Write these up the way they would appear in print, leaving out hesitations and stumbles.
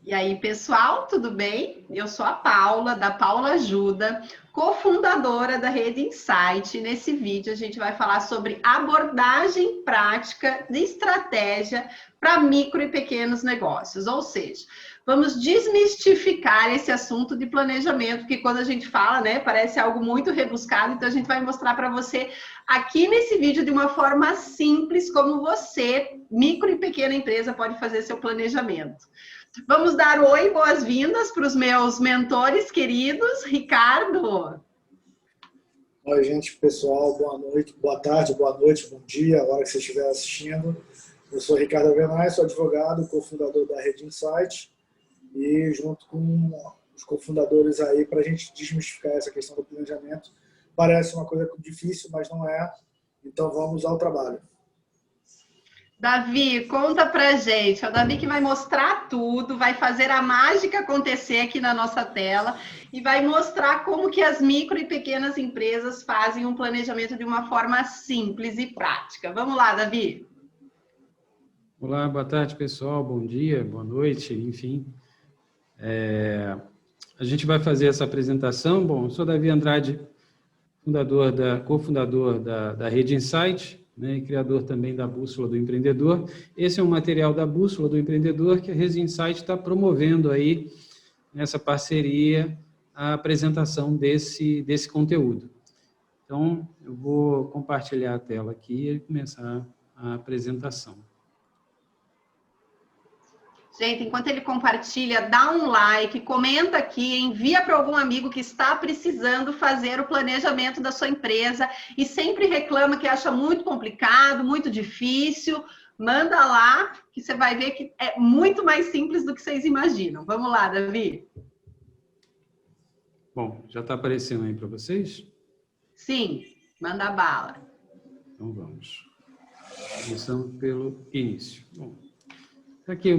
E aí, pessoal, tudo bem? Eu sou a Paula, da Paula Ajuda, cofundadora da Rede Insight. Nesse vídeo, a gente vai falar sobre abordagem prática de estratégia para micro e pequenos negócios. Ou seja, vamos desmistificar esse assunto de planejamento, que quando a gente fala, né, parece algo muito rebuscado. Então, a gente vai mostrar para você aqui nesse vídeo de uma forma simples como você, micro e pequena empresa, pode fazer seu planejamento. Vamos dar oi, boas-vindas para os meus mentores queridos. Ricardo. Oi, gente, pessoal, boa noite, boa tarde, boa noite, bom dia, a hora que você estiver assistindo. Eu sou Ricardo Avenaz, sou advogado, cofundador da Rede Insight e junto com os cofundadores aí para a gente desmistificar essa questão do planejamento. Parece uma coisa difícil, mas não é, então vamos ao trabalho. Davi, conta pra gente. É o Davi que vai mostrar tudo, vai fazer a mágica acontecer aqui na nossa tela e vai mostrar como que as micro e pequenas empresas fazem um planejamento de uma forma simples e prática. Vamos lá, Davi. Olá, boa tarde, pessoal. Bom dia, boa noite, enfim. A gente vai fazer essa apresentação. Bom, eu sou Davi Andrade, cofundador da Rede Insight, né, e criador também da Bússola do Empreendedor. Esse é um material da Bússola do Empreendedor que a Rede Insight está promovendo aí, nessa parceria, a apresentação desse conteúdo. Então, eu vou compartilhar a tela aqui e começar a apresentação. Gente, enquanto ele compartilha, dá um like, comenta aqui, envia para algum amigo que está precisando fazer o planejamento da sua empresa e sempre reclama que acha muito complicado, muito difícil. Manda lá, que você vai ver que é muito mais simples do que vocês imaginam. Vamos lá, Davi. Bom, já está aparecendo aí para vocês? Sim, manda bala. Então vamos. Começando pelo início. Bom, aqui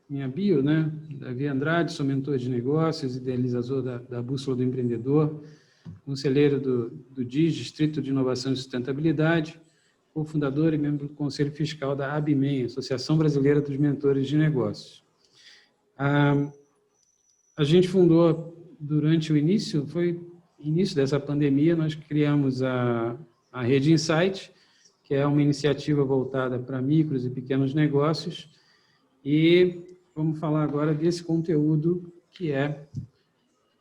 minha bio, né? Davi Andrade, sou mentor de negócios, idealizador da Bússola do Empreendedor, conselheiro do DIS, Distrito de Inovação e Sustentabilidade, cofundador e membro do Conselho Fiscal da ABMEM, Associação Brasileira dos Mentores de Negócios. A gente fundou durante o início dessa pandemia, nós criamos a Rede Insight, que é uma iniciativa voltada para micros e pequenos negócios, e vamos falar agora desse conteúdo que é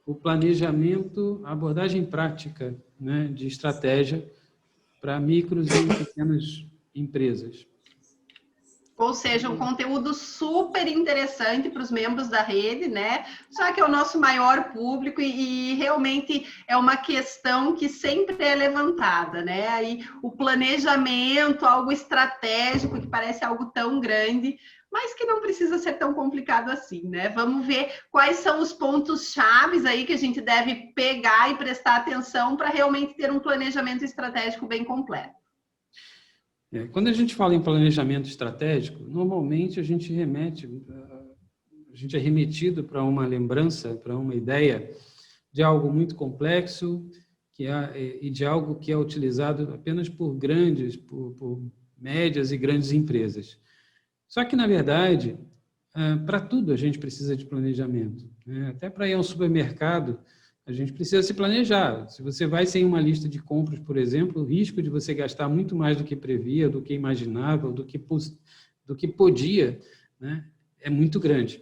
o planejamento, a abordagem prática, né, de estratégia para micros e pequenas empresas. Ou seja, um conteúdo super interessante para os membros da rede, né? Já que é o nosso maior público e realmente é uma questão que sempre é levantada, né? Aí o planejamento, algo estratégico que parece algo tão grande, mas que não precisa ser tão complicado assim, né? Vamos ver quais são os pontos chaves aí que a gente deve pegar e prestar atenção para realmente ter um planejamento estratégico bem completo. Quando a gente fala em planejamento estratégico, normalmente a gente é remetido para uma lembrança, para uma ideia de algo muito complexo e de algo que é utilizado apenas por médias e grandes empresas. Só que, na verdade, para tudo a gente precisa de planejamento, né? Até para ir ao supermercado, a gente precisa se planejar. Se você vai sem uma lista de compras, por exemplo, o risco de você gastar muito mais do que previa, do que imaginava, do que podia, né, é muito grande.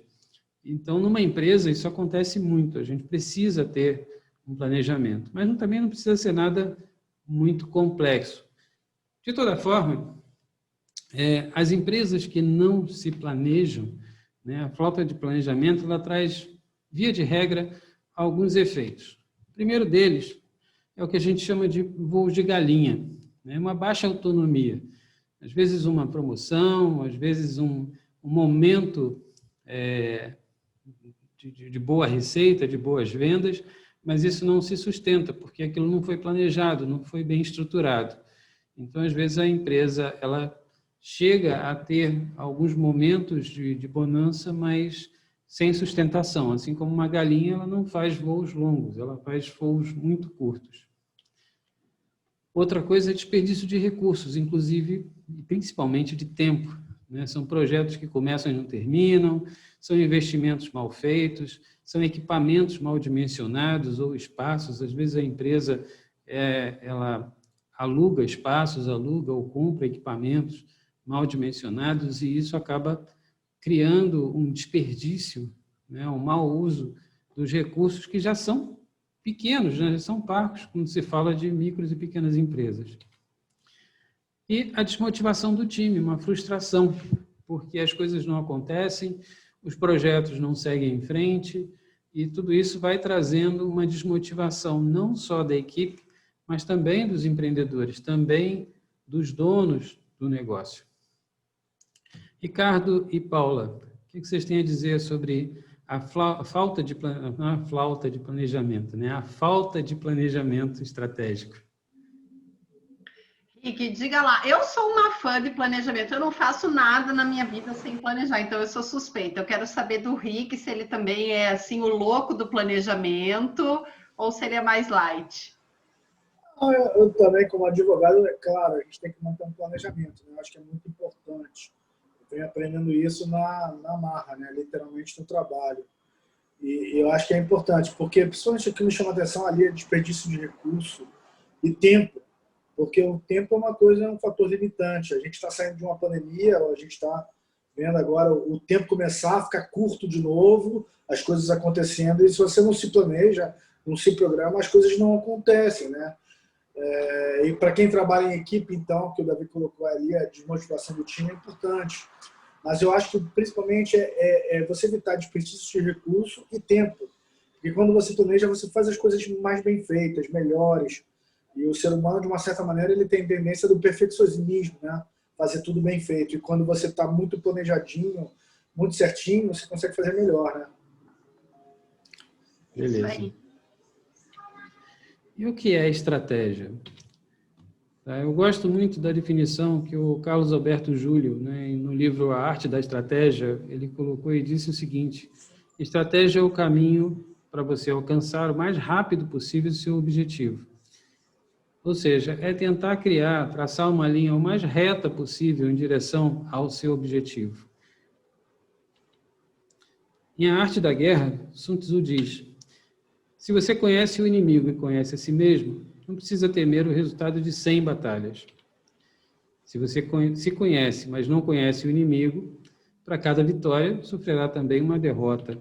Então, numa empresa, isso acontece muito. A gente precisa ter um planejamento, mas também não precisa ser nada muito complexo. De toda forma, as empresas que não se planejam, né, a falta de planejamento, ela traz, via de regra, alguns efeitos. O primeiro deles é o que a gente chama de voos de galinha, né? Uma baixa autonomia. Às vezes uma promoção, às vezes um momento de boa receita, de boas vendas, mas isso não se sustenta, porque aquilo não foi planejado, não foi bem estruturado. Então, às vezes, a empresa ela chega a ter alguns momentos de bonança, mas sem sustentação. Assim como uma galinha, ela não faz voos longos, ela faz voos muito curtos. Outra coisa é desperdício de recursos, inclusive e principalmente de tempo, né? São projetos que começam e não terminam, são investimentos mal feitos, são equipamentos mal dimensionados ou espaços. Às vezes a empresa ela aluga espaços, aluga ou compra equipamentos mal dimensionados e isso acaba criando um desperdício, né? Um mau uso dos recursos que já são pequenos, né? Já são parcos quando se fala de micros e pequenas empresas. E a desmotivação do time, uma frustração, porque as coisas não acontecem, os projetos não seguem em frente, e tudo isso vai trazendo uma desmotivação não só da equipe, mas também dos empreendedores, também dos donos do negócio. Ricardo e Paula, o que vocês têm a dizer sobre a falta de planejamento, né? A falta de planejamento estratégico? Rick, diga lá, eu sou uma fã de planejamento, eu não faço nada na minha vida sem planejar, então eu sou suspeita. Eu quero saber do Rick se ele também é assim o louco do planejamento ou se ele é mais light. Eu também, como advogado, é claro, a gente tem que manter um planejamento, né? Eu acho que é muito importante. Eu venho aprendendo isso na marra, né? Literalmente no trabalho. E eu acho que é importante, porque principalmente o que me chama a atenção ali é desperdício de recurso e tempo. Porque o tempo é uma coisa, é um fator limitante. A gente está saindo de uma pandemia, a gente está vendo agora o tempo começar a ficar curto de novo, as coisas acontecendo, e se você não se planeja, não se programa, as coisas não acontecem, né? E para quem trabalha em equipe, então, que o Davi colocou ali, a desmotivação do time é importante. Mas eu acho que principalmente é você evitar desperdício de recurso e tempo. Porque quando você planeja, você faz as coisas mais bem feitas, melhores. E o ser humano, de uma certa maneira, ele tem tendência do perfeccionismo, né? Fazer tudo bem feito. E quando você está muito planejadinho, muito certinho, você consegue fazer melhor, né? Beleza. Isso aí. E o que é estratégia? Eu gosto muito da definição que o Carlos Alberto Júlio, né, no livro A Arte da Estratégia, ele colocou e disse o seguinte: estratégia é o caminho para você alcançar o mais rápido possível o seu objetivo. Ou seja, é tentar traçar uma linha o mais reta possível em direção ao seu objetivo. Em A Arte da Guerra, Sun Tzu diz: se você conhece o inimigo e conhece a si mesmo, não precisa temer o resultado de 100 batalhas. Se você se conhece, mas não conhece o inimigo, para cada vitória sofrerá também uma derrota.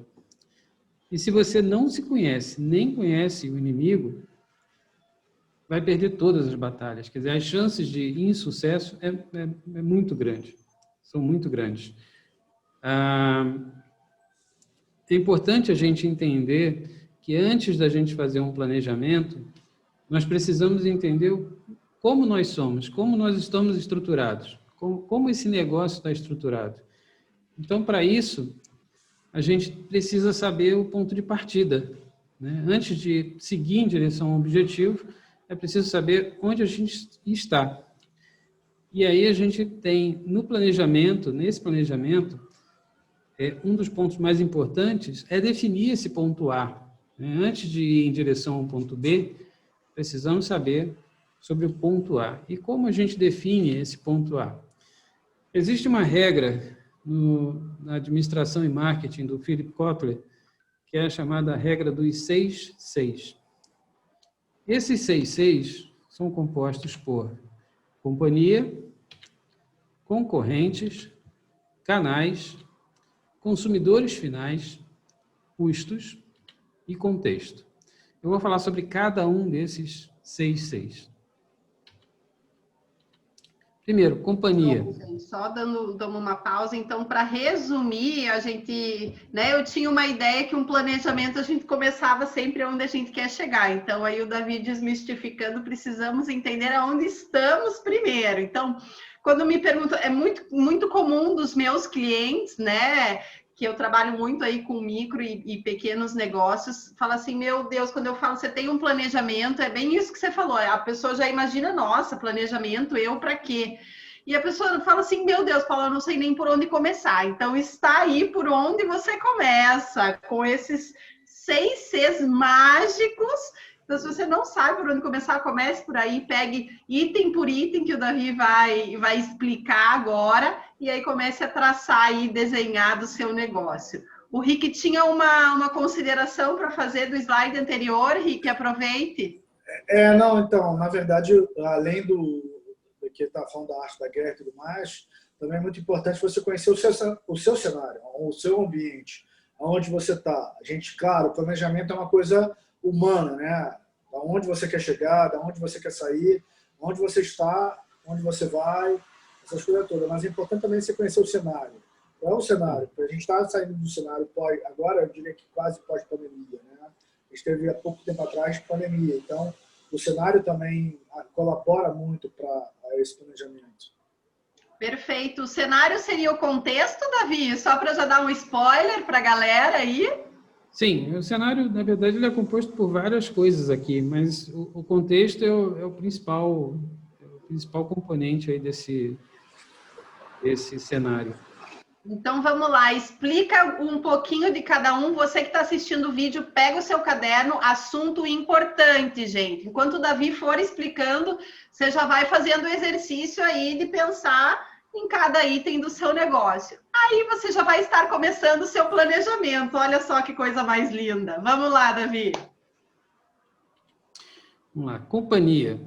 E se você não se conhece, nem conhece o inimigo, vai perder todas as batalhas. Quer dizer, as chances de insucesso é muito grande. São muito grandes. É importante a gente entender que antes da gente fazer um planejamento, nós precisamos entender como nós somos, como nós estamos estruturados, como esse negócio está estruturado. Então, para isso, a gente precisa saber o ponto de partida, né? Antes de seguir em direção ao objetivo, é preciso saber onde a gente está. E aí a gente tem no planejamento, nesse planejamento, um dos pontos mais importantes é definir esse ponto A. Antes de ir em direção ao ponto B, precisamos saber sobre o ponto A. E como a gente define esse ponto A? Existe uma regra na administração e marketing do Philip Kotler, que é a chamada regra dos 6-6. Esses 6-6 são compostos por companhia, concorrentes, canais, consumidores finais, custos e contexto. Eu vou falar sobre cada um desses 6-6. Primeiro, companhia. Só dando uma pausa, então, para resumir, a gente, né, eu tinha uma ideia que um planejamento a gente começava sempre onde a gente quer chegar. Então, aí o Davi desmistificando, precisamos entender aonde estamos primeiro. Então, quando me perguntam, é muito comum dos meus clientes, né, que eu trabalho muito aí com micro e pequenos negócios, fala assim, meu Deus, quando eu falo, você tem um planejamento, é bem isso que você falou, a pessoa já imagina, nossa, planejamento, eu para quê? E a pessoa fala assim, meu Deus, Paula, eu não sei nem por onde começar. Então, está aí por onde você começa, com esses 6 Cs mágicos Então, se você não sabe por onde começar, comece por aí, pegue item por item que o Davi vai explicar agora, e aí comece a traçar e desenhar do seu negócio. O Rick tinha uma consideração para fazer do slide anterior, Rick, aproveite. Não, então, na verdade, além do que está falando da arte da guerra e tudo mais, também é muito importante você conhecer o seu cenário, o seu ambiente, onde você está. A gente, claro, o planejamento é uma coisa humana, né? Da onde você quer chegar, da onde você quer sair, onde você está, onde você vai, essas coisas todas. Mas é importante também você conhecer o cenário. Qual é o cenário? A gente está saindo do cenário agora, eu diria que quase pós-pandemia, né? A gente teve há pouco tempo atrás pandemia, então o cenário também colabora muito para esse planejamento. Perfeito. O cenário seria o contexto, Davi? Só para já dar um spoiler para a galera aí? Sim, o cenário, na verdade, ele é composto por várias coisas aqui, mas o contexto é o principal componente aí desse cenário. Então, vamos lá, explica um pouquinho de cada um. Você que está assistindo o vídeo, pega o seu caderno, assunto importante, gente. Enquanto o Davi for explicando, você já vai fazendo o exercício aí de pensar em cada item do seu negócio. Aí você já vai estar começando o seu planejamento. Olha só que coisa mais linda. Vamos lá, Davi. Vamos lá, companhia.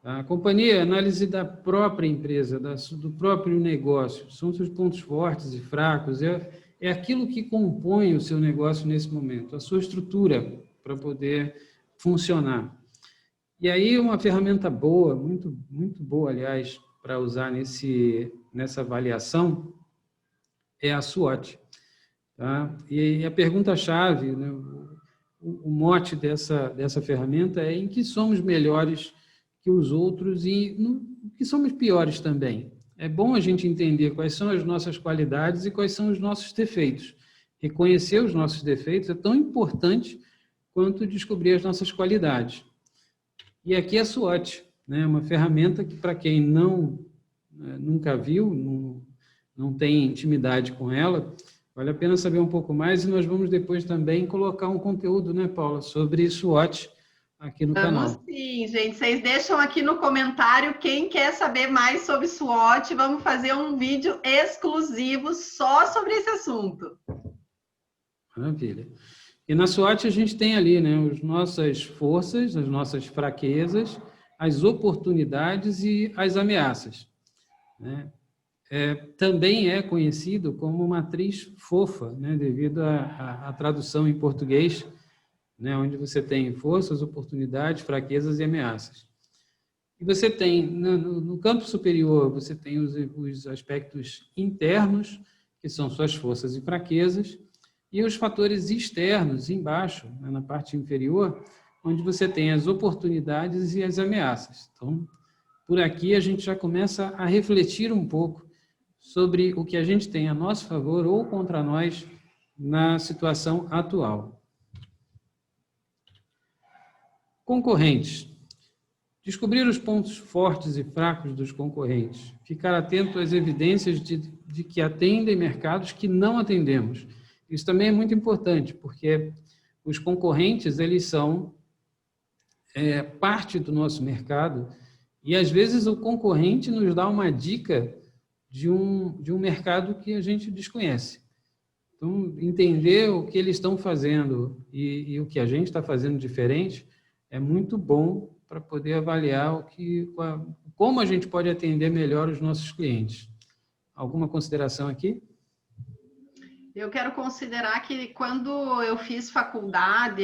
A companhia é análise da própria empresa, do próprio negócio. São seus pontos fortes e fracos. É aquilo que compõe o seu negócio nesse momento, a sua estrutura para poder funcionar. E aí uma ferramenta boa, muito, muito boa, aliás, para usar nessa avaliação é a SWOT. Tá? E a pergunta-chave, né, o mote dessa ferramenta é em que somos melhores que os outros e no que somos piores também. É bom a gente entender quais são as nossas qualidades e quais são os nossos defeitos. Reconhecer os nossos defeitos é tão importante quanto descobrir as nossas qualidades. E aqui é a SWOT, né? Uma ferramenta que, para quem nunca viu, não tem intimidade com ela, vale a pena saber um pouco mais e nós vamos depois também colocar um conteúdo, né, Paula, sobre SWOT aqui no canal. Vamos sim, gente. Vocês deixam aqui no comentário quem quer saber mais sobre SWOT. Vamos fazer um vídeo exclusivo só sobre esse assunto. Maravilha. E na SWOT a gente tem ali, né, as nossas forças, as nossas fraquezas, as oportunidades e as ameaças. Né? Também é conhecido como matriz fofa, né, devido à tradução em português, né, onde você tem forças, oportunidades, fraquezas e ameaças. E você tem, no campo superior, você tem os aspectos internos, que são suas forças e fraquezas, e os fatores externos, embaixo, né, na parte inferior, onde você tem as oportunidades e as ameaças. Então, por aqui a gente já começa a refletir um pouco sobre o que a gente tem a nosso favor ou contra nós na situação atual. Concorrentes. Descobrir os pontos fortes e fracos dos concorrentes. Ficar atento às evidências de que atendem mercados que não atendemos. Isso também é muito importante, porque os concorrentes, eles são parte do nosso mercado e, às vezes, o concorrente nos dá uma dica de um mercado que a gente desconhece. Então, entender o que eles estão fazendo e o que a gente está fazendo diferente é muito bom para poder avaliar como a gente pode atender melhor os nossos clientes. Alguma consideração aqui? Eu quero considerar que quando eu fiz faculdade,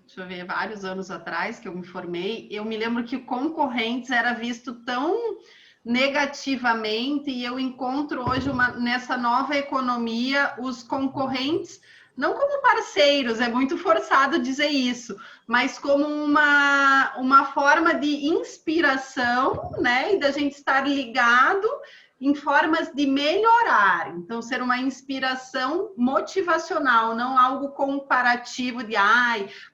deixa eu ver, vários anos atrás que eu me formei, eu me lembro que concorrentes era visto tão negativamente e eu encontro hoje nessa nova economia os concorrentes não como parceiros, é muito forçado dizer isso, mas como uma forma de inspiração, né? E da gente estar ligado em formas de melhorar. Então, ser uma inspiração motivacional, não algo comparativo de,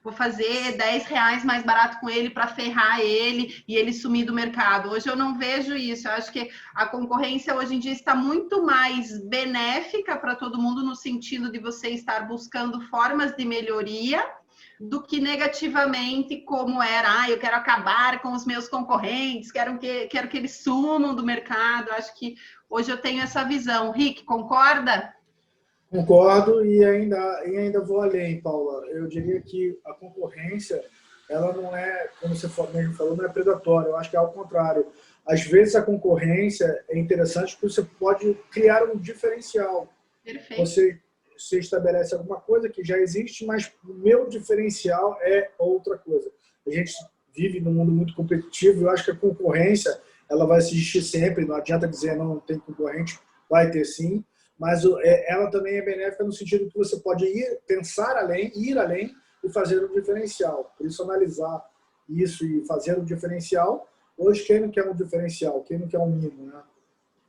vou fazer R$10 mais barato com ele para ferrar ele e ele sumir do mercado. Hoje eu não vejo isso. Eu acho que a concorrência hoje em dia está muito mais benéfica para todo mundo no sentido de você estar buscando formas de melhoria, do que negativamente, como era, eu quero acabar com os meus concorrentes, quero que eles sumam do mercado. Acho que hoje eu tenho essa visão. Rick, concorda? Concordo e ainda vou além, Paula. Eu diria que a concorrência, ela não é, como você mesmo falou, não é predatória. Eu acho que é ao contrário. Às vezes a concorrência é interessante porque você pode criar um diferencial. Perfeito. Você estabelece alguma coisa que já existe, mas o meu diferencial é outra coisa. A gente vive num mundo muito competitivo. Eu acho que a concorrência ela vai existir sempre. Não adianta dizer não tem concorrente, vai ter sim. Mas ela também é benéfica no sentido que você pode pensar além, ir além e fazer um diferencial. Por isso, analisar isso e fazer um diferencial. Hoje, quem não quer um diferencial? Quem não quer um mínimo, né?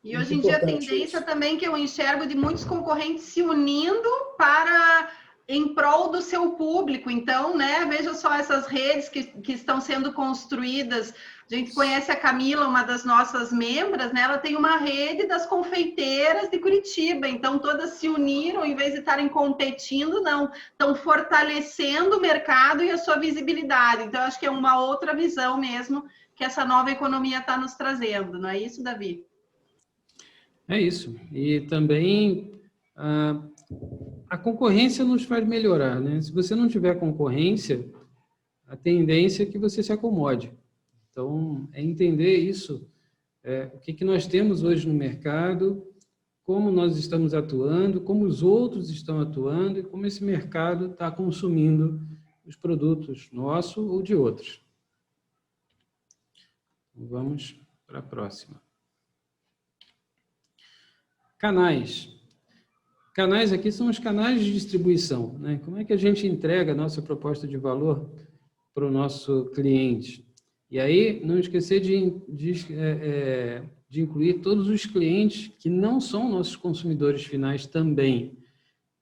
E hoje em dia a tendência também que eu enxergo de muitos concorrentes se unindo em prol do seu público. Então, né, veja só essas redes que estão sendo construídas. A gente conhece a Camila, uma das nossas membras, né? Ela tem uma rede das confeiteiras de Curitiba. Então, todas se uniram, em vez de estarem competindo, não. Estão fortalecendo o mercado e a sua visibilidade. Então, acho que é uma outra visão mesmo que essa nova economia está nos trazendo. Não é isso, Davi? É isso. E também a concorrência nos faz melhorar, né? Se você não tiver concorrência, a tendência é que você se acomode. Então, é entender isso, o que nós temos hoje no mercado, como nós estamos atuando, como os outros estão atuando e como esse mercado está consumindo os produtos nossos ou de outros. Vamos para a próxima. Canais. Canais aqui são os canais de distribuição, né? Como é que a gente entrega a nossa proposta de valor para o nosso cliente? E aí, não esquecer de incluir todos os clientes que não são nossos consumidores finais também,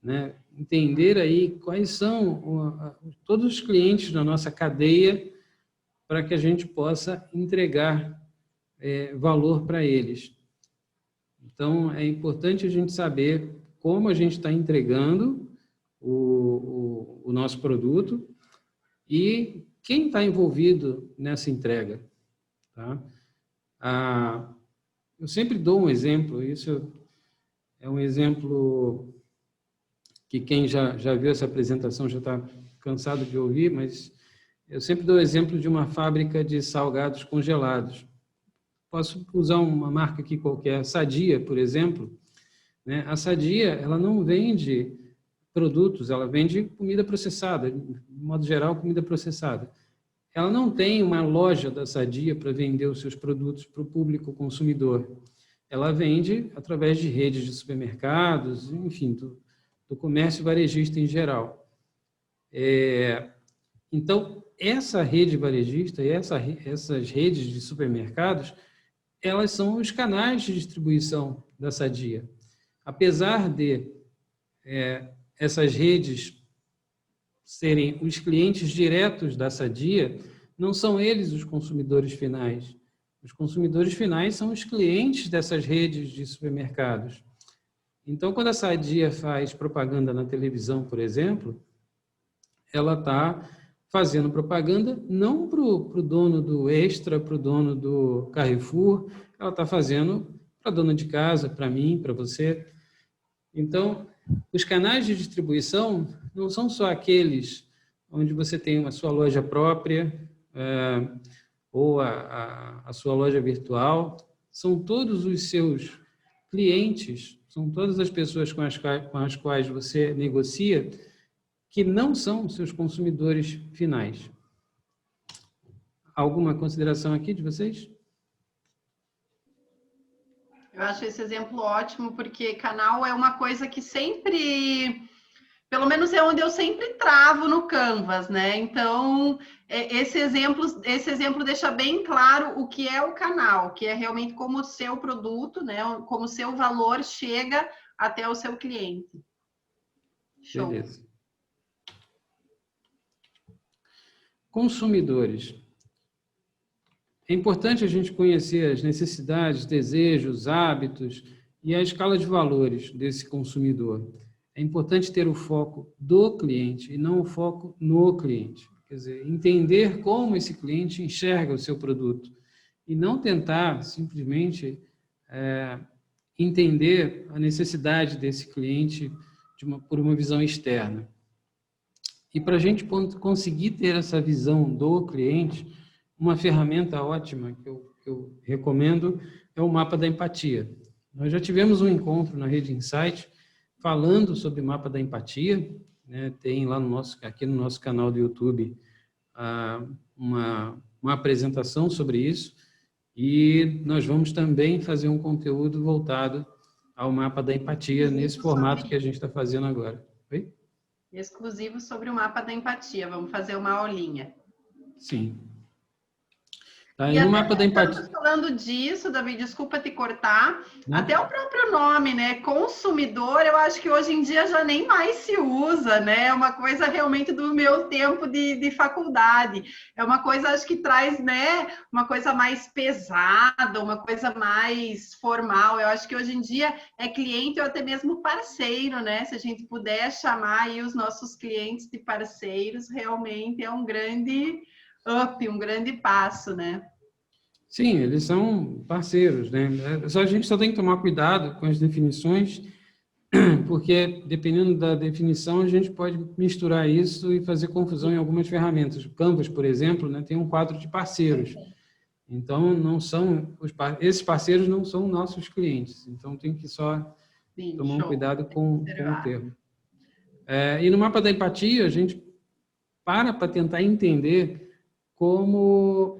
né? Entender aí quais são todos os clientes da nossa cadeia para que a gente possa entregar valor para eles. Então, é importante a gente saber como a gente está entregando o nosso produto e quem está envolvido nessa entrega. Tá? Eu sempre dou um exemplo, isso é um exemplo que quem já viu essa apresentação já está cansado de ouvir, mas eu sempre dou o exemplo de uma fábrica de salgados congelados. Posso usar uma marca aqui qualquer, Sadia, por exemplo. Né? A Sadia, ela não vende produtos, ela vende comida processada, de modo geral, comida processada. Ela não tem uma loja da Sadia para vender os seus produtos para o público consumidor. Ela vende através de redes de supermercados, enfim, do comércio varejista em geral. Então, essa rede varejista e essas redes de supermercados, elas são os canais de distribuição da Sadia. Apesar de essas redes serem os clientes diretos da Sadia, não são eles os consumidores finais. Os consumidores finais são os clientes dessas redes de supermercados. Então, quando a Sadia faz propaganda na televisão, por exemplo, ela está fazendo propaganda não para o dono do Extra, para o dono do Carrefour, ela está fazendo para a dona de casa, para mim, para você. Então, os canais de distribuição não são só aqueles onde você tem a sua loja própria ou a sua loja virtual, são todos os seus clientes, são todas as pessoas com as quais você negocia que não são seus consumidores finais. Alguma consideração aqui de vocês? Eu acho esse exemplo ótimo, porque canal é uma coisa que sempre, pelo menos é onde eu sempre travo no Canvas, né? Então, esse exemplo deixa bem claro o que é o canal, que é realmente como o seu produto, né? Como o seu valor chega até o seu cliente. Show. Beleza. Consumidores. É importante a gente conhecer as necessidades, desejos, hábitos e a escala de valores desse consumidor. é importante ter o foco do cliente e não o foco no cliente. Quer dizer, entender como esse cliente enxerga o seu produto e não tentar simplesmente entender a necessidade desse cliente por uma visão externa. E para a gente conseguir ter essa visão do cliente, uma ferramenta ótima que eu recomendo é o mapa da empatia. Nós já tivemos um encontro na Rede Insight falando sobre o mapa da empatia, né? Tem lá aqui no nosso canal do YouTube uma apresentação sobre isso, e nós vamos também fazer um conteúdo voltado ao mapa da empatia nesse formato que a gente está fazendo agora. Oi? Exclusivo sobre o mapa da empatia. Vamos fazer uma aulinha. Sim. Tá, e no mapa da empatia. Falando disso, Davi, desculpa te cortar, até o próprio nome, né? Consumidor, eu acho que hoje em dia já nem mais se usa, né? É uma coisa realmente do meu tempo de faculdade. É uma coisa, acho que traz, né? Uma coisa mais pesada, uma coisa mais formal. Eu acho que hoje em dia é cliente ou até mesmo parceiro, né? Se a gente puder chamar aí os nossos clientes de parceiros, realmente é um grande um grande passo, né? Sim, eles são parceiros, né? A gente só tem que tomar cuidado com as definições, porque dependendo da definição a gente pode misturar isso e fazer confusão em algumas ferramentas. O Canvas, por exemplo, né, tem um quadro de parceiros. Então, esses parceiros não são nossos clientes. Então, tem que só tomar um cuidado com o termo. E no mapa da empatia, a gente para tentar entender como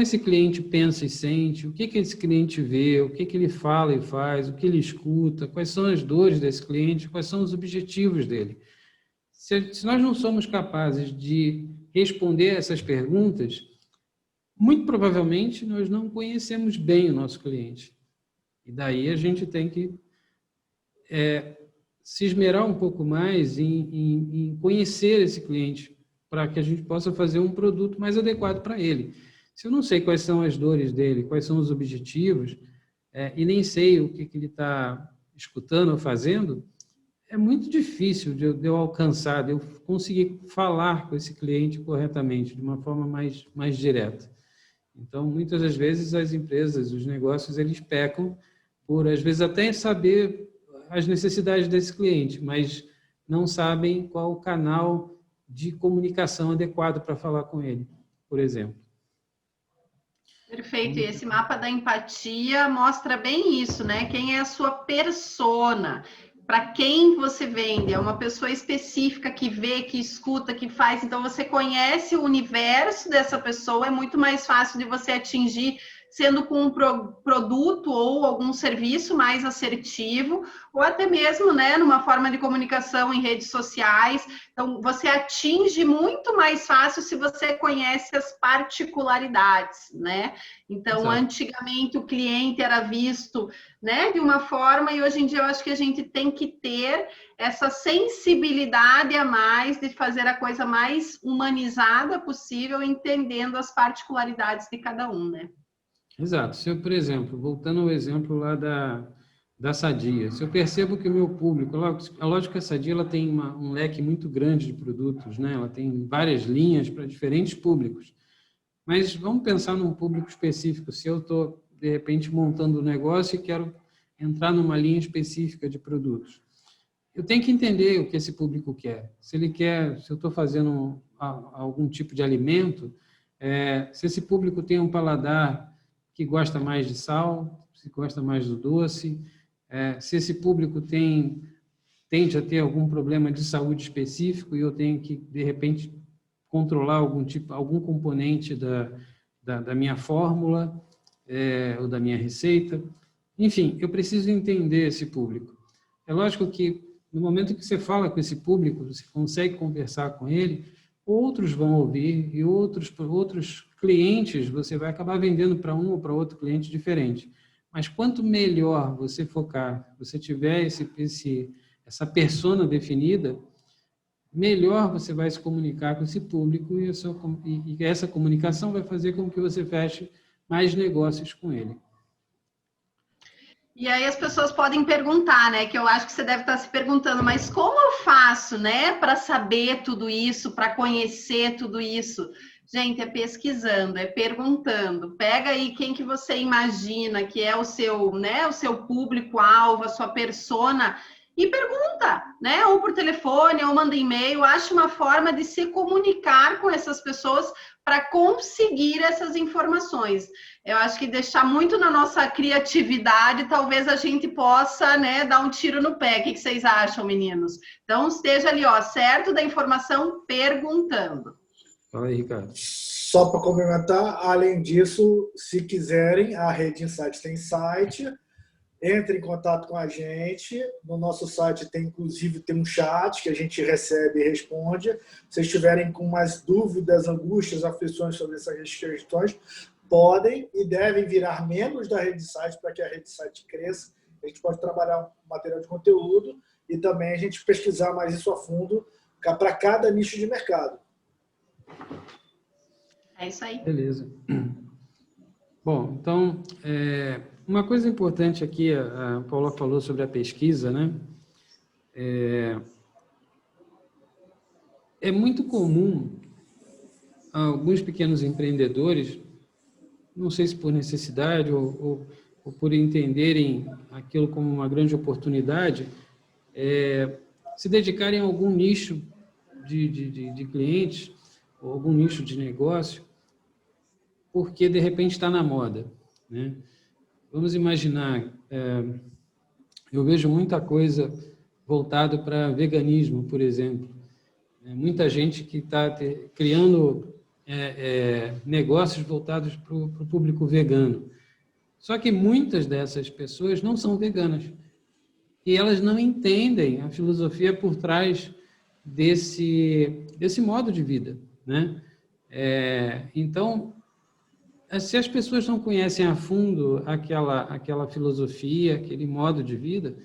esse cliente pensa e sente, o que esse cliente vê, o que ele fala e faz, o que ele escuta, quais são as dores desse cliente, quais são os objetivos dele. Se nós não somos capazes de responder essas perguntas, muito provavelmente nós não conhecemos bem o nosso cliente. E daí a gente tem que se esmerar um pouco mais em conhecer esse cliente, para que a gente possa fazer um produto mais adequado para ele. Se eu não sei quais são as dores dele, quais são os objetivos, e nem sei o que ele está escutando ou fazendo, é muito difícil de eu alcançar, de eu conseguir falar com esse cliente corretamente, de uma forma mais direta. Então, muitas das vezes, as empresas, os negócios, eles pecam por, às vezes, até saber as necessidades desse cliente, mas não sabem qual o canal de comunicação adequado para falar com ele, por exemplo. Perfeito. E esse mapa da empatia mostra bem isso, né? Quem é a sua persona? Para quem você vende? É uma pessoa específica que vê, que escuta, que faz. Então, você conhece o universo dessa pessoa, é muito mais fácil de você atingir sendo com um produto ou algum serviço mais assertivo, ou até mesmo, né, numa forma de comunicação em redes sociais. Então, você atinge muito mais fácil se você conhece as particularidades, né? Então, exato. Antigamente o cliente era visto, né, de uma forma, e hoje em dia eu acho que a gente tem que ter essa sensibilidade a mais de fazer a coisa mais humanizada possível, entendendo as particularidades de cada um, né? Exato. Se eu, por exemplo, voltando ao exemplo lá da Sadia, se eu percebo que o meu público, é lógico que a Sadia ela tem um leque muito grande de produtos, né? Ela tem várias linhas para diferentes públicos, mas vamos pensar num público específico. Se eu estou, de repente, montando um negócio e quero entrar numa linha específica de produtos, eu tenho que entender o que esse público quer. Se eu estou fazendo algum tipo de alimento, se esse público tem um paladar que gosta mais de sal, se gosta mais do doce, se esse público tende a ter algum problema de saúde específico e eu tenho que, de repente, controlar algum componente da minha fórmula ou da minha receita. Enfim, eu preciso entender esse público. É lógico que, no momento que você fala com esse público, você consegue conversar com ele, outros vão ouvir e outros clientes você vai acabar vendendo para um ou para outro cliente diferente. Mas quanto melhor você focar, você tiver essa persona definida, melhor você vai se comunicar com esse público e essa comunicação vai fazer com que você feche mais negócios com ele. E aí as pessoas podem perguntar, né? Que eu acho que você deve estar se perguntando, mas como eu faço, né, para saber tudo isso, para conhecer tudo isso? Gente, é pesquisando, é perguntando. Pega aí quem que você imagina que é o seu, né, o seu público-alvo, a sua persona, e pergunta, né? Ou por telefone, ou manda e-mail, acha uma forma de se comunicar com essas pessoas para conseguir essas informações. Eu acho que deixar muito na nossa criatividade, talvez a gente possa, né, dar um tiro no pé. O que vocês acham, meninos? Então, esteja ali, ó, certo da informação, perguntando. Fala aí, Ricardo. Só para complementar, além disso, se quiserem, a Rede Insight tem site, entre em contato com a gente. No nosso site tem, inclusive, tem um chat que a gente recebe e responde. Se vocês estiverem com mais dúvidas, angústias, aflições sobre essas questões, podem e devem virar membros da Rede Insight para que a Rede Insight cresça. A gente pode trabalhar um material de conteúdo e também a gente pesquisar mais isso a fundo para cada nicho de mercado. É isso aí. Beleza. Bom, então, uma coisa importante aqui, a Paula falou sobre a pesquisa, né? É muito comum alguns pequenos empreendedores, não sei se por necessidade ou por entenderem aquilo como uma grande oportunidade, se dedicarem a algum nicho de clientes, ou algum nicho de negócio, porque de repente está na moda, né? Vamos imaginar, eu vejo muita coisa voltada para veganismo, por exemplo. Muita gente que está criando negócios voltados para o público vegano. Só que muitas dessas pessoas não são veganas. E elas não entendem a filosofia por trás desse modo de vida, né? Então, se as pessoas não conhecem a fundo aquela filosofia, aquele modo de vida,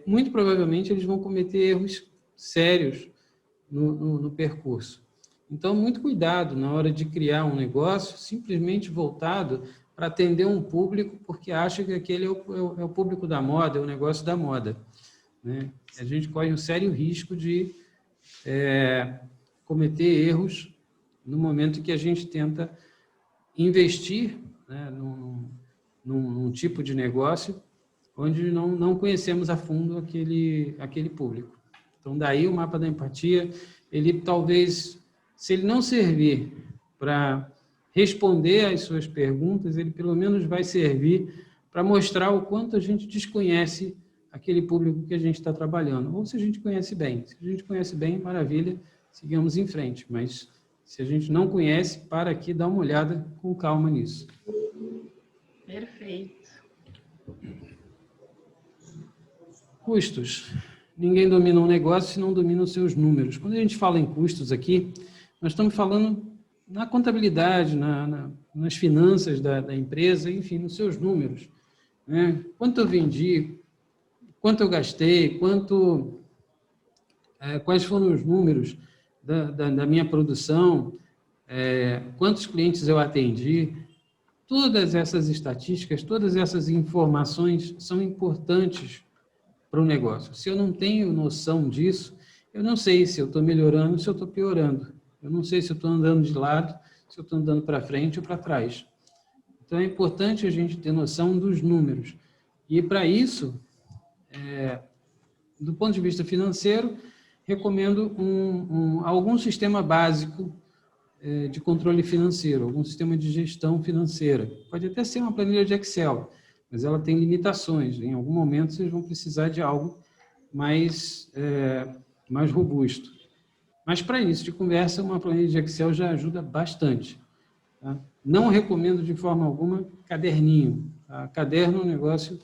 muito provavelmente eles vão cometer erros sérios no percurso. Então, muito cuidado na hora de criar um negócio simplesmente voltado para atender um público, porque acha que aquele é o público da moda, é o negócio da moda, né? A gente corre um sério risco de cometer erros no momento que a gente tenta investir, né, num tipo de negócio onde não conhecemos a fundo aquele público. Então, daí o mapa da empatia, ele talvez, se ele não servir para responder às suas perguntas, ele pelo menos vai servir para mostrar o quanto a gente desconhece aquele público que a gente está trabalhando. Ou se a gente conhece bem. Se a gente conhece bem, maravilha, sigamos em frente. Mas se a gente não conhece, para aqui, dá uma olhada com calma nisso. Perfeito. Custos. Ninguém domina um negócio se não domina os seus números. Quando a gente fala em custos aqui, nós estamos falando na contabilidade, nas finanças da empresa, enfim, nos seus números, né? Quanto eu vendi, quanto eu gastei, quais foram os números da minha produção, quantos clientes eu atendi. Todas essas estatísticas, todas essas informações são importantes para o negócio. Se eu não tenho noção disso, eu não sei se eu estou melhorando, se eu estou piorando. Eu não sei se eu estou andando de lado, se eu estou andando para frente ou para trás. Então, é importante a gente ter noção dos números. E, para isso, do ponto de vista financeiro, recomendo algum sistema básico de controle financeiro, algum sistema de gestão financeira. Pode até ser uma planilha de Excel, mas ela tem limitações. Em algum momento, vocês vão precisar de algo mais robusto. Mas, para início de conversa, uma planilha de Excel já ajuda bastante. Tá? Não recomendo, de forma alguma, caderninho. Tá? Caderno é um negócio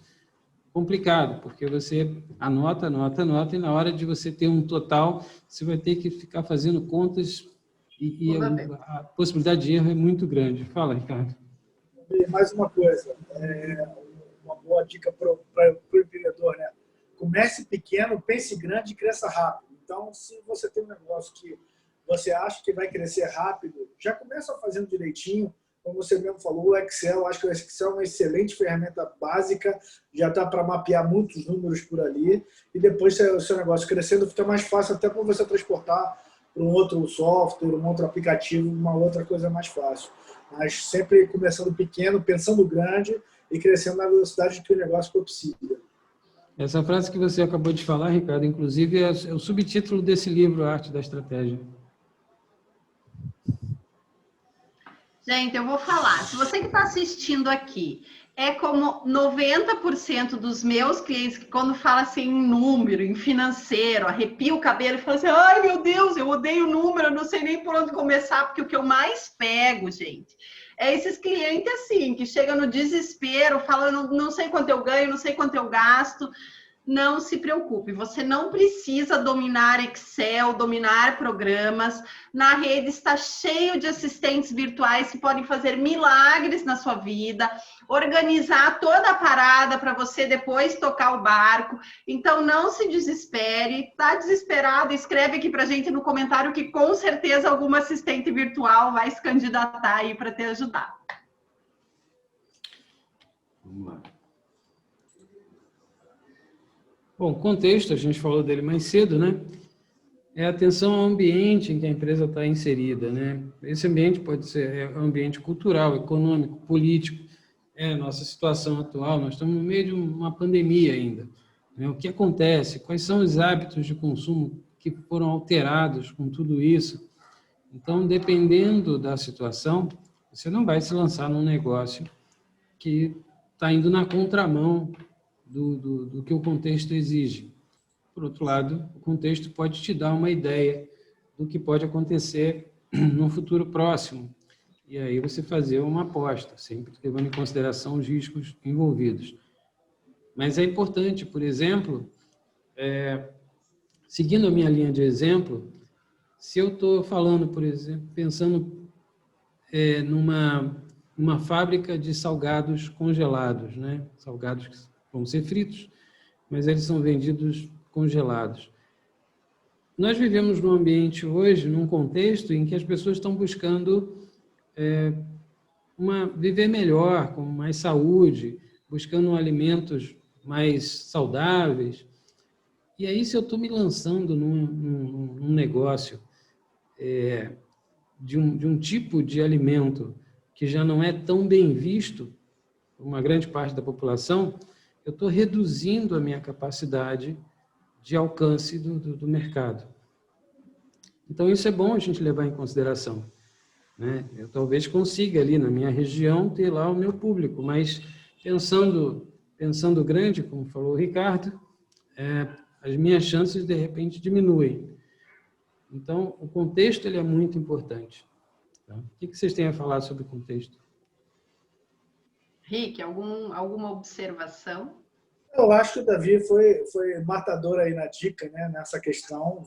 complicado, porque você anota, e na hora de você ter um total, você vai ter que ficar fazendo contas e a possibilidade de erro é muito grande. Fala, Ricardo. E mais uma coisa, uma boa dica para o empreendedor, né? Comece pequeno, pense grande e cresça rápido. Então, se você tem um negócio que você acha que vai crescer rápido, já começa fazendo direitinho, como você mesmo falou, o Excel, acho que o Excel é uma excelente ferramenta básica, já está para mapear muitos números por ali, e depois o seu negócio crescendo fica mais fácil até para você transportar para um outro software, um outro aplicativo, uma outra coisa mais fácil. Mas sempre começando pequeno, pensando grande e crescendo na velocidade que o negócio propicia. Essa frase que você acabou de falar, Ricardo, inclusive é o subtítulo desse livro, A Arte da Estratégia. Gente, eu vou falar. Se você que está assistindo aqui é como 90% dos meus clientes que quando fala assim em número, em financeiro, arrepia o cabelo e fala assim, ai meu Deus, eu odeio número, eu não sei nem por onde começar, porque o que eu mais pego, gente, é esses clientes assim, que chegam no desespero, falam, não sei quanto eu ganho, não sei quanto eu gasto. Não se preocupe, você não precisa dominar Excel, dominar programas. Na rede está cheio de assistentes virtuais que podem fazer milagres na sua vida, organizar toda a parada para você depois tocar o barco. Então não se desespere, está desesperado? Escreve aqui para a gente no comentário que com certeza alguma assistente virtual vai se candidatar aí para te ajudar. Vamos lá. Bom, contexto, a gente falou dele mais cedo, né? É a atenção ao ambiente em que a empresa está inserida, né? Esse ambiente pode ser um ambiente cultural, econômico, político. É a nossa situação atual, nós estamos no meio de uma pandemia ainda, né? O que acontece? Quais são os hábitos de consumo que foram alterados com tudo isso? Então, dependendo da situação, você não vai se lançar num negócio que está indo na contramão do que o contexto exige. Por outro lado, o contexto pode te dar uma ideia do que pode acontecer no futuro próximo. E aí você fazer uma aposta, sempre levando em consideração os riscos envolvidos. Mas é importante, por exemplo, seguindo a minha linha de exemplo, se eu estou falando, por exemplo, pensando numa fábrica de salgados congelados, né? Salgados que vão ser fritos, mas eles são vendidos congelados. Nós vivemos num ambiente hoje, num contexto em que as pessoas estão buscando viver melhor, com mais saúde, buscando alimentos mais saudáveis. E aí, se eu estou me lançando num negócio de um tipo de alimento que já não é tão bem visto por uma grande parte da população, eu estou reduzindo a minha capacidade de alcance do mercado. Então, isso é bom a gente levar em consideração, né? Eu talvez consiga ali na minha região ter lá o meu público, mas pensando grande, como falou o Ricardo, as minhas chances, de repente, diminuem. Então, o contexto ele é muito importante. Tá? O que vocês têm a falar sobre o contexto? Rick, alguma observação? Eu acho que o Davi foi matador aí na dica, né, nessa questão.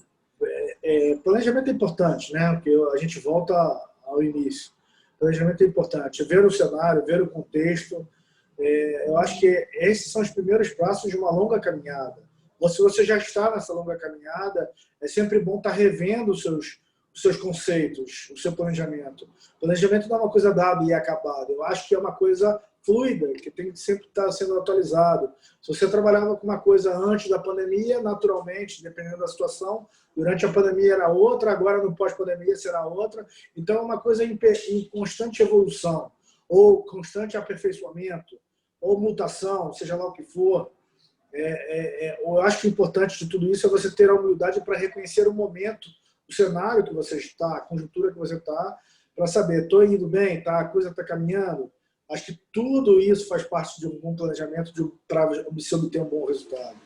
Planejamento é importante, né, porque a gente volta ao início. Planejamento é importante, ver o cenário, ver o contexto. Eu acho que esses são os primeiros passos de uma longa caminhada. Ou se você já está nessa longa caminhada, é sempre bom estar revendo os seus conceitos, o seu planejamento. Planejamento não é uma coisa dada e acabada. Eu acho que é uma coisa fluida, que tem que sempre estar sendo atualizado. Se você trabalhava com uma coisa antes da pandemia, naturalmente, dependendo da situação, durante a pandemia era outra, agora no pós-pandemia será outra. Então, é uma coisa em constante evolução, ou constante aperfeiçoamento, ou mutação, seja lá o que for. Eu acho que o importante de tudo isso é você ter a humildade para reconhecer o momento, o cenário que você está, a conjuntura que você está, para saber, estou indo bem, tá? A coisa está caminhando. Acho que tudo isso faz parte de um bom planejamento para se obter um bom resultado.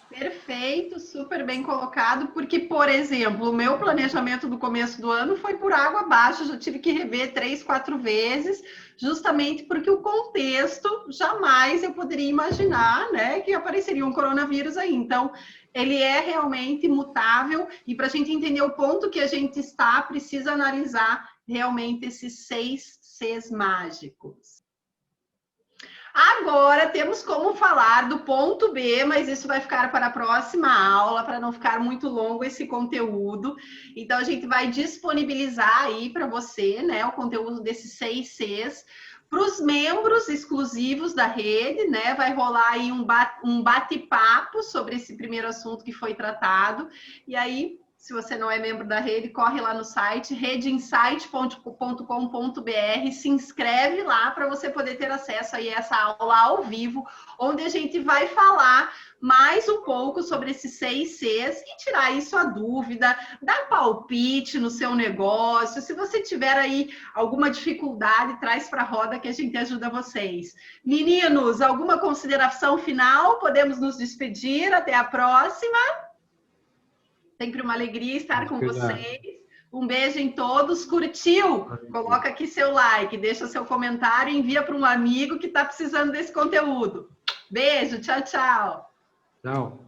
Perfeito, super bem colocado, porque, por exemplo, o meu planejamento do começo do ano foi por água abaixo, já tive que rever 3, 4 vezes, justamente porque o contexto, jamais eu poderia imaginar, né, que apareceria um coronavírus aí. Então, ele é realmente mutável, e para a gente entender o ponto que a gente está, precisa analisar realmente esses 6 Cs mágicos. Agora temos como falar do ponto B, mas isso vai ficar para a próxima aula, para não ficar muito longo esse conteúdo. Então, a gente vai disponibilizar aí para você, né, o conteúdo desses 6 Cs. Para os membros exclusivos da rede, né, vai rolar aí um bate-papo sobre esse primeiro assunto que foi tratado. E aí, se você não é membro da rede, corre lá no site redeinsight.com.br, se inscreve lá para você poder ter acesso aí a essa aula ao vivo, onde a gente vai falar mais um pouco sobre esses 6 Cs e tirar isso a dúvida, dar palpite no seu negócio. Se você tiver aí alguma dificuldade, traz para a roda que a gente ajuda vocês. Meninos, alguma consideração final? Podemos nos despedir. Até a próxima. Sempre uma alegria estar com vocês. Um beijo em todos. Curtiu? Coloca aqui seu like, deixa seu comentário e envia para um amigo que está precisando desse conteúdo. Beijo, tchau, tchau. Tchau.